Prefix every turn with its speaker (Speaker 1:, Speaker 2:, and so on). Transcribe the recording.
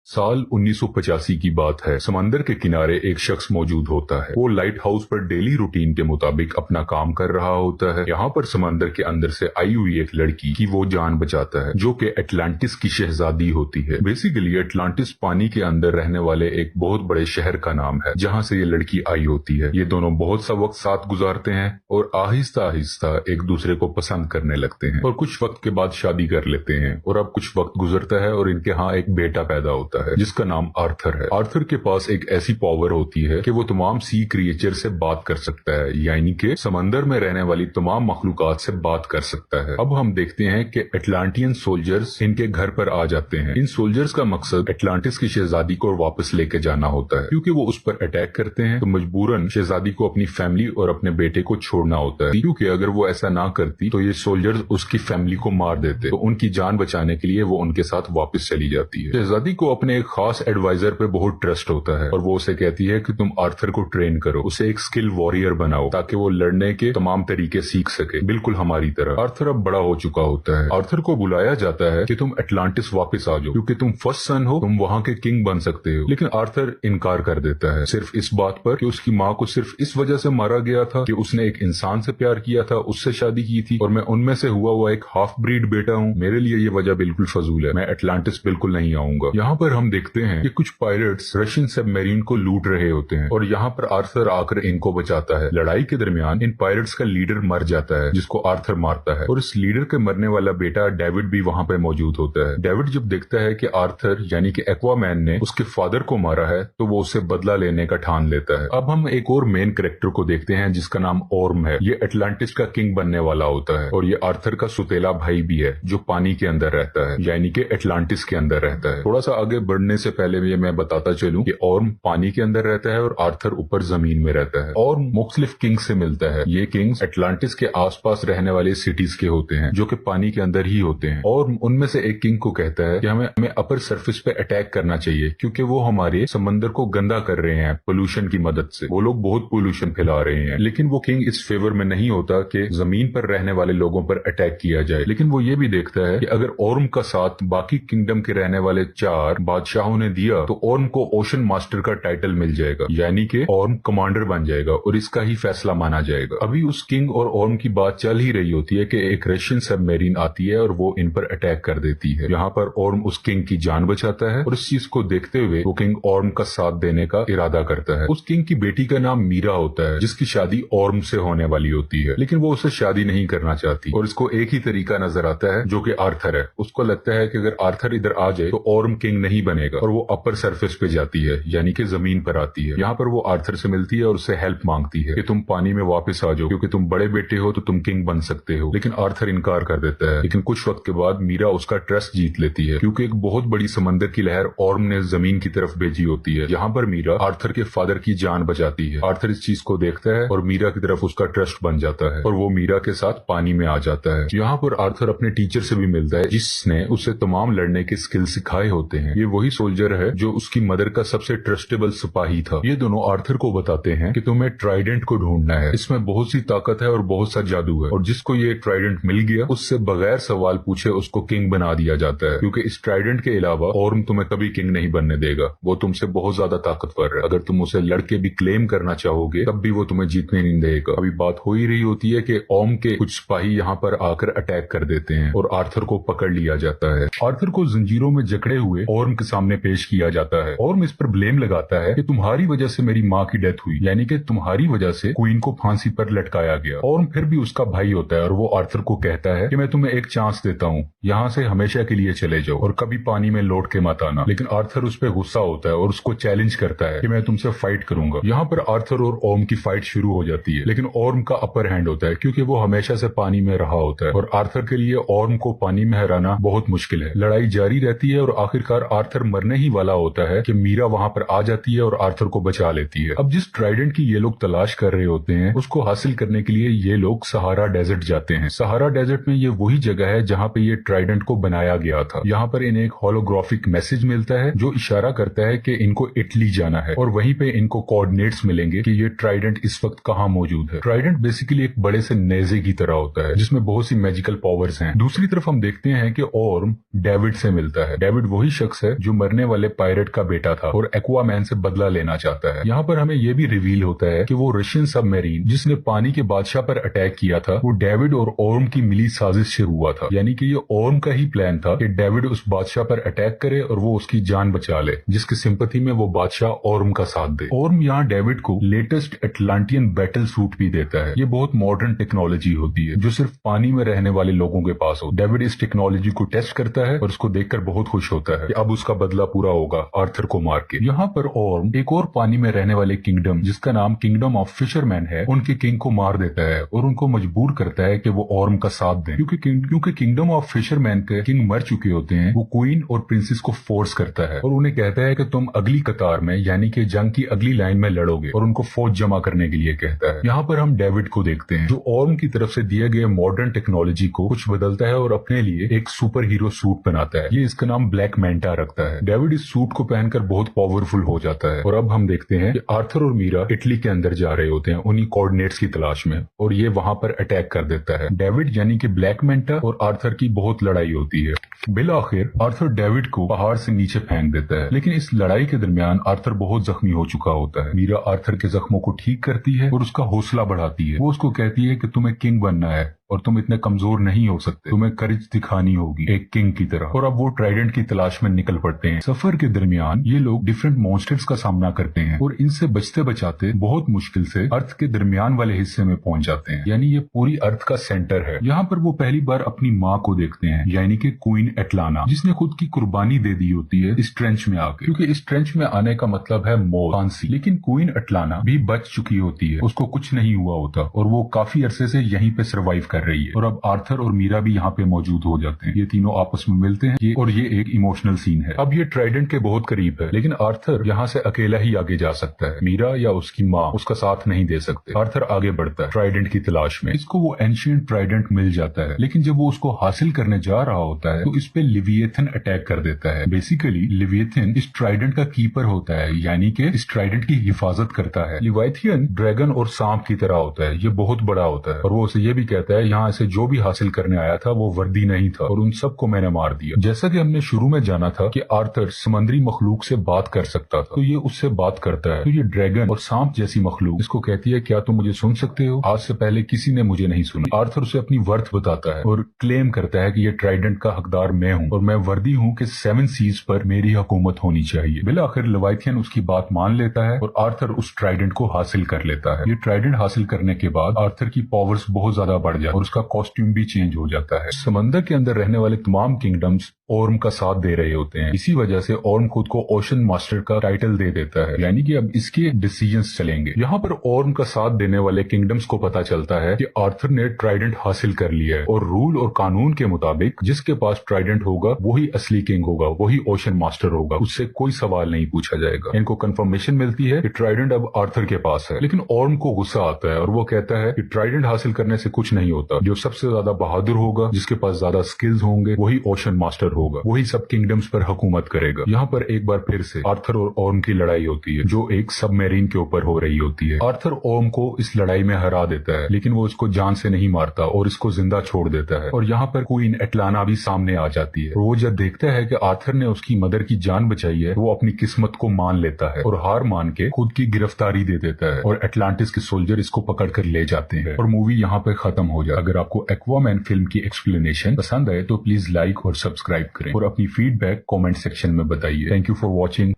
Speaker 1: साल 1985 की बात है। समंदर के किनारे एक शख्स मौजूद होता है। वो लाइट हाउस पर डेली रूटीन के मुताबिक अपना काम कर रहा होता है। यहाँ पर समंदर के अंदर से आई हुई एक लड़की की वो जान बचाता है, जो कि एटलांटिस की शहजादी होती है। बेसिकली एटलांटिस पानी के अंदर रहने वाले एक बहुत बड़े शहर का नाम है, जहाँ से ये लड़की आई होती है। ये दोनों बहुत सा वक्त साथ गुजारते हैं और आहिस्ता आहिस्ता एक दूसरे को पसंद करने लगते हैं और कुछ वक्त के बाद शादी कर लेते हैं। और अब कुछ वक्त गुजरता है और इनके यहाँ एक बेटा पैदा होता है जिसका नाम आर्थर है। आर्थर के पास एक ऐसी पावर होती है कि वो तमाम सी क्रिएचर से बात कर सकता है, यानी कि समंदर में रहने वाली तमाम मखलूकात से बात कर सकता है। अब हम देखते हैं कि एटलांटियन सोल्जर्स इनके घर पर आ जाते हैं। इन सोल्जर्स का मकसद एटलांटिस की शहजादी को वापस लेके जाना होता है, क्योंकि वो उस पर अटैक करते हैं तो मजबूरन शहजादी को अपनी फैमिली और अपने बेटे को छोड़ना होता है, क्योंकि अगर वो ऐसा ना करती तो ये सोल्जर्स उसकी फैमिली को मार देते। तो उनकी जान बचाने के लिए वो उनके साथ वापस चली जाती है। शहजादी को अपने एक खास एडवाइजर पे बहुत ट्रस्ट होता है और वो उसे कहती है कि तुम आर्थर को ट्रेन करो, उसे एक स्किल वॉरियर बनाओ ताकि वो लड़ने के तमाम तरीके सीख सके, बिल्कुल हमारी तरह। आर्थर अब बड़ा हो चुका होता है। आर्थर को बुलाया जाता है कि तुम एटलांटिस वापस आ जाओ, क्योंकि तुम फर्स्ट सन हो, तुम वहाँ के किंग बन सकते हो। लेकिन आर्थर इनकार कर देता है, सिर्फ इस बात पर कि उसकी माँ को सिर्फ इस वजह से मारा गया था कि उसने एक इंसान से प्यार किया था, उससे शादी की थी और मैं उनमें से हुआ एक हाफ ब्रीड बेटा हूँ। मेरे लिए ये वजह बिल्कुल फजूल है, मैं एटलांटिस बिल्कुल नहीं आऊंगा। यहाँ पर हम देखते हैं कि कुछ पायरेट्स रशियन सबमरीन को लूट रहे होते हैं और यहाँ पर आर्थर आकर इनको बचाता है। लड़ाई के दरमियान इन पायरेट्स का लीडर मर जाता है, जिसको आर्थर मारता है और इस लीडर के मरने वाला बेटा डेविड भी वहाँ पे मौजूद होता है। डेविड जब देखता है कि आर्थर यानी कि एक्वामैन ने उसके फादर को मारा है तो वो उससे बदला लेने का ठान लेता है। अब हम एक और मेन कैरेक्टर को देखते हैं जिसका नाम ओर्म है। ये एटलांटिस का किंग बनने वाला होता है और ये आर्थर का सुतेला भाई भी है, जो पानी के अंदर रहता है, यानी कि एटलांटिस के अंदर रहता है। थोड़ा सा आगे बढ़ने से पहले ये मैं बताता चलूं कि ओर्म पानी के अंदर रहता है और आर्थर ऊपर जमीन में रहता है। ओर्म मुख्तलिफ किंग से मिलता है। ये किंग्स एटलांटिस के आसपास रहने वाले सिटीज के होते हैं, जो कि पानी के अंदर ही होते हैं। और उनमें से एक किंग को कहता है कि हमें अपर सरफेस पे अटैक करना चाहिए, क्योंकि वो हमारे समंदर को गंदा कर रहे हैं पोल्यूशन की मदद से। वो लोग बहुत पोल्यूशन फैला रहे हैं। लेकिन वो किंग इस फेवर में नहीं होता कि जमीन पर रहने वाले लोगों पर अटैक किया जाए। लेकिन वो ये भी देखता है कि अगर ओर्म का साथ बाकी किंगडम के रहने वाले 4 बादशाहों ने दिया तो ओर्म को ओशन मास्टर का टाइटल मिल जाएगा, यानी कि ओर्म कमांडर बन जाएगा और इसका ही फैसला माना जाएगा। अभी उस किंग और ओर्म की बात चल ही रही होती है कि एक रशियन सबमरीन आती है और वो इन पर अटैक कर देती है। यहाँ पर ओर्म उस किंग की जान बचाता है और इस चीज को देखते हुए वो किंग ओर्म का साथ देने का इरादा करता है। उस किंग की बेटी का नाम मीरा होता है, जिसकी शादी ओर्म से होने वाली होती है, लेकिन वो उससे शादी नहीं करना चाहती और इसको एक ही तरीका नजर आता है, जो कि आर्थर है। उसको लगता है कि अगर आर्थर इधर आ जाए तो ओर्म किंग नहीं बनेगा और वो अपर सरफेस पे जाती है, यानी कि जमीन पर आती है। यहाँ पर वो आर्थर से मिलती है और उससे हेल्प मांगती है कि तुम पानी में वापस आ जाओ, क्योंकि तुम बड़े बेटे हो तो तुम किंग बन सकते हो। लेकिन आर्थर इनकार कर देता है। लेकिन कुछ वक्त के बाद मीरा उसका ट्रस्ट जीत लेती है, क्योंकि एक बहुत बड़ी समंदर की लहर ओर्म ने जमीन की तरफ भेजी होती है। यहाँ पर मीरा आर्थर के फादर की जान बचाती है। आर्थर इस चीज को देखता है और मीरा की तरफ उसका ट्रस्ट बन जाता है और वो मीरा के साथ पानी में आ जाता है। यहाँ पर आर्थर अपने टीचर से भी मिलता है, जिसने उसे तमाम लड़ने के स्किल सिखाए होते हैं। ये वही सोल्जर है जो उसकी मदर का सबसे ट्रस्टेबल सिपाही था। ये दोनों आर्थर को बताते हैं कि तुम्हें ट्राइडेंट को ढूंढना है, इसमें बहुत सी ताकत है और बहुत सा जादू है, और जिसको ये ट्राइडेंट मिल गया उससे बगैर सवाल पूछे उसको किंग बना दिया जाता है, क्योंकि इस ट्राइडेंट के अलावा ओर्म तुम्हें कभी किंग नहीं बनने देगा। वो तुमसे बहुत ज्यादा ताकतवर है। अगर तुम उसे लड़के भी क्लेम करना चाहोगे तब भी वो तुम्हें जीतने नहीं देगा। अभी बात हो ही रही होती है कि ओर्म के कुछ सिपाही यहाँ पर आकर अटैक कर देते हैं और आर्थर को पकड़ लिया जाता है। आर्थर को जंजीरों में जकड़े हुए ओर्म के सामने पेश किया जाता है। ओर्म इस पर ब्लेम लगाता है कि तुम्हारी वजह से मेरी माँ की डेथ हुई, यानी कि तुम्हारी वजह से क्वीन को फांसी पर लटकाया गया। ओर्म फिर भी उसका भाई होता है और वो आर्थर को कहता है कि मैं तुम्हें एक चांस देता हूँ, यहाँ से हमेशा के लिए चले जाओ और कभी पानी में लौट के मत आना। लेकिन आर्थर उस पर गुस्सा होता है और उसको चैलेंज करता है कि मैं तुमसे फाइट करूंगा। यहाँ पर आर्थर और ओर्म की फाइट शुरू हो जाती है, लेकिन ओर्म का अपर हैंड होता है, क्योंकि वो हमेशा से पानी में रहा होता है और आर्थर के लिए ओर्म को पानी में हराना बहुत मुश्किल है। लड़ाई जारी रहती है और आखिरकार आर्थर मरने ही वाला होता है कि मीरा वहाँ पर आ जाती है और आर्थर को बचा लेती है। अब जिस ट्राइडेंट की ये लोग तलाश कर रहे होते हैं उसको हासिल करने के लिए ये लोग सहारा डेजर्ट जाते हैं। सहारा डेजर्ट में ये वही जगह है जहाँ पे ये ट्राइडेंट को बनाया गया था। यहाँ पर इन्हें एक होलोग्राफिक मैसेज मिलता है जो इशारा करता है कि इनको इटली जाना है और वहीं पे इनको कोऑर्डिनेट्स मिलेंगे कि ये ट्राइडेंट इस वक्त कहाँ मौजूद है। ट्राइडेंट बेसिकली एक बड़े से नेजे की तरह होता है जिसमें बहुत सी मैजिकल पावर्स हैं। दूसरी तरफ हम देखते हैं कि ओर्म डेविड से मिलता है। डेविड वही शख्स है जो मरने वाले पायरेट का बेटा था और एक्वामैन से बदला लेना चाहता है। यहाँ पर हमें यह भी रिवील होता है कि वो रशियन सबमरीन जिसने पानी के बादशाह पर अटैक किया था वो डेविड और ओर्म की मिली साजिश से हुआ था। यानी कि ये ओर्म का ही प्लान था कि डेविड उस बादशाह पर अटैक करे और वो उसकी जान बचा ले, जिसकी सिंपैथी में वो बादशाह ओर्म का साथ दे। ओर्म यहाँ डेविड को लेटेस्ट एटलांटियन बैटल सूट भी देता है। ये बहुत मॉडर्न टेक्नोलॉजी होती है जो सिर्फ पानी में रहने वाले लोगों के पास हो। डेविड इस टेक्नोलॉजी को टेस्ट करता है और उसको देखकर बहुत खुश होता है कि अब उसका बदला पूरा होगा आर्थर को मार के। यहाँ पर ओर्म एक और पानी में रहने वाले किंगडम जिसका नाम किंगडम ऑफ फिशरमैन है उनके किंग को मार देता है और उनको मजबूर करता है कि वो ओर्म का साथ दें, क्योंकि किंगडम ऑफ फिशरमैन के किंग मर चुके होते हैं। वो क्वीन और प्रिंसेस को फोर्स करता है और उन्हें कहता है कि तुम अगली कतार में यानी कि जंग की अगली लाइन में लड़ोगे और उनको फौज जमा करने के लिए कहता है। यहाँ पर हम डेविड को देखते हैं जो ओर्म की तरफ से दिए गए मॉडर्न टेक्नोलॉजी को कुछ बदलता है और अपने लिए एक सुपर हीरो सूट बनाता है। ये इसका नाम ब्लैक मैंटा रखता है। डेविड इस सूट को पहनकर बहुत पावरफुल हो जाता है और अब हम देखते हैं कि आर्थर और मीरा इटली के अंदर जा रहे होते हैं उन्हीं कोऑर्डिनेट्स की तलाश में और ये वहां पर अटैक कर देता है। डेविड यानी कि ब्लैक मैंटा और आर्थर की बहुत लड़ाई होती है। बिल आखिर आर्थर डेविड को पहाड़ से नीचे फेंक देता है, लेकिन इस लड़ाई के दरमियान आर्थर बहुत जख्मी हो चुका होता है। मीरा आर्थर के जख्मों को ठीक करती है और उसका हौसला बढ़ाती है। वो उसको कहती है कि तुम्हें किंग बनना है और तुम इतने कमजोर नहीं हो सकते, तुम्हें करेज दिखानी होगी एक किंग की तरह। और अब वो ट्राइडेंट की तलाश में निकल पड़ते हैं। सफर के दरमियान ये लोग डिफरेंट मॉन्स्टर्स का सामना करते हैं और इनसे बचते बचाते बहुत मुश्किल से अर्थ के दरमियान वाले हिस्से में पहुंच जाते हैं, यानी ये पूरी अर्थ का सेंटर है। यहाँ पर वो पहली बार अपनी माँ को देखते हैं, यानी कि क्वीन एटलाना, जिसने खुद की कुर्बानी दे दी होती है इस ट्रेंच में आके, क्योंकि इस ट्रेंच में आने का मतलब है मौत, फांसी। लेकिन क्वीन एटलाना भी बच चुकी होती है, उसको कुछ नहीं हुआ होता और वो काफी अरसे से यहीं पे सर्वाइव कर रही है। और अब आर्थर और मीरा भी यहाँ पे मौजूद हो जाते हैं। ये तीनों आपस में मिलते हैं और ये एक इमोशनल सीन है। अब ये ट्राइडेंट के बहुत करीब है, लेकिन आर्थर यहाँ से अकेला ही आगे जा सकता है। मीरा या उसकी माँ उसका साथ नहीं दे सकते। आर्थर आगे बढ़ता है ट्राइडेंट की तलाश में। इसको वो एंशिएंट ट्राइडेंट मिल जाता है, लेकिन जब वो उसको हासिल करने जा रहा होता है तो इस पे लिविएथन अटैक कर देता है। बेसिकली लिविएथन इस ट्राइडेंट का कीपर होता है, यानी कि इस ट्राइडेंट की हिफाजत करता है। लिवाइथियन ड्रैगन और सांप की तरह होता है, ये बहुत बड़ा होता है और वो उसे ये भी कहता है यहाँ से जो भी हासिल करने आया था वो वर्दी नहीं था और उन सबको मैंने मार दिया। जैसा कि हमने शुरू में जाना था कि आर्थर समुद्री मखलूक से बात कर सकता था, तो ये उससे बात करता है। तो ये ड्रैगन और सांप जैसी मखलूक इसको कहती है क्या तुम मुझे सुन सकते हो? आज से पहले किसी ने मुझे नहीं सुना। आर्थर उसे अपनी वर्थ बताता है और क्लेम करता है कि ये ट्राइडेंट का हकदार मैं हूँ और मैं वर्दी हूँ कि 7 सीज पर मेरी हुकूमत होनी चाहिए। बिल आखिर लिवाइथियन उसकी बात मान लेता है और आर्थर उस ट्राइडेंट को हासिल कर लेता है। ये ट्राइडेंट हासिल करने के बाद आर्थर की पावर्स बहुत ज्यादा बढ़ जाती है और उसका कॉस्ट्यूम भी चेंज हो जाता है। समंदर के अंदर रहने वाले तमाम किंगडम्स ओर्म का साथ दे रहे होते हैं। इसी वजह से ओर्म खुद को ओशन मास्टर का टाइटल दे देता है, यानी कि अब इसके डिसीजंस चलेंगे। यहाँ पर ओर्म का साथ देने वाले किंगडम्स को पता चलता है कि आर्थर ने ट्राइडेंट हासिल कर लिया है और रूल और कानून के मुताबिक जिसके पास ट्राइडेंट होगा वही असली किंग होगा, वही ओशन मास्टर होगा, उससे कोई सवाल नहीं पूछा जाएगा। इनको कंफर्मेशन मिलती है कि ट्राइडेंट अब आर्थर के पास है, लेकिन ओर्म को गुस्सा आता है और वो कहता है कि ट्राइडेंट हासिल करने से कुछ नहीं होता। जो सबसे ज्यादा बहादुर होगा, जिसके पास ज्यादा स्किल्स होंगे, वही ओशन मास्टर होगा, वही सब किंगडम्स पर हुकूमत करेगा। यहाँ पर एक बार फिर से आर्थर और ओर्म की लड़ाई होती है जो एक सबमरीन के ऊपर हो रही होती है। आर्थर ओर्म को इस लड़ाई में हरा देता है, लेकिन वो उसको जान से नहीं मारता और इसको जिंदा छोड़ देता है। और यहाँ पर क्वीन एटलाना भी सामने आ जाती है और वो जब देखता है कि आर्थर ने उसकी मदर की जान बचाई है, वो अपनी किस्मत को मान लेता है और हार मान के खुद की गिरफ्तारी दे देता है और एटलांटिस के सोल्जर इसको पकड़ कर ले जाते हैं और मूवी यहाँ पे खत्म हो जाए। अगर आपको एक्वामैन फिल्म की एक्सप्लेनेशन पसंद आए तो प्लीज लाइक और सब्सक्राइब करें और अपनी फीडबैक कमेंट सेक्शन में बताइए। Thank you for watching.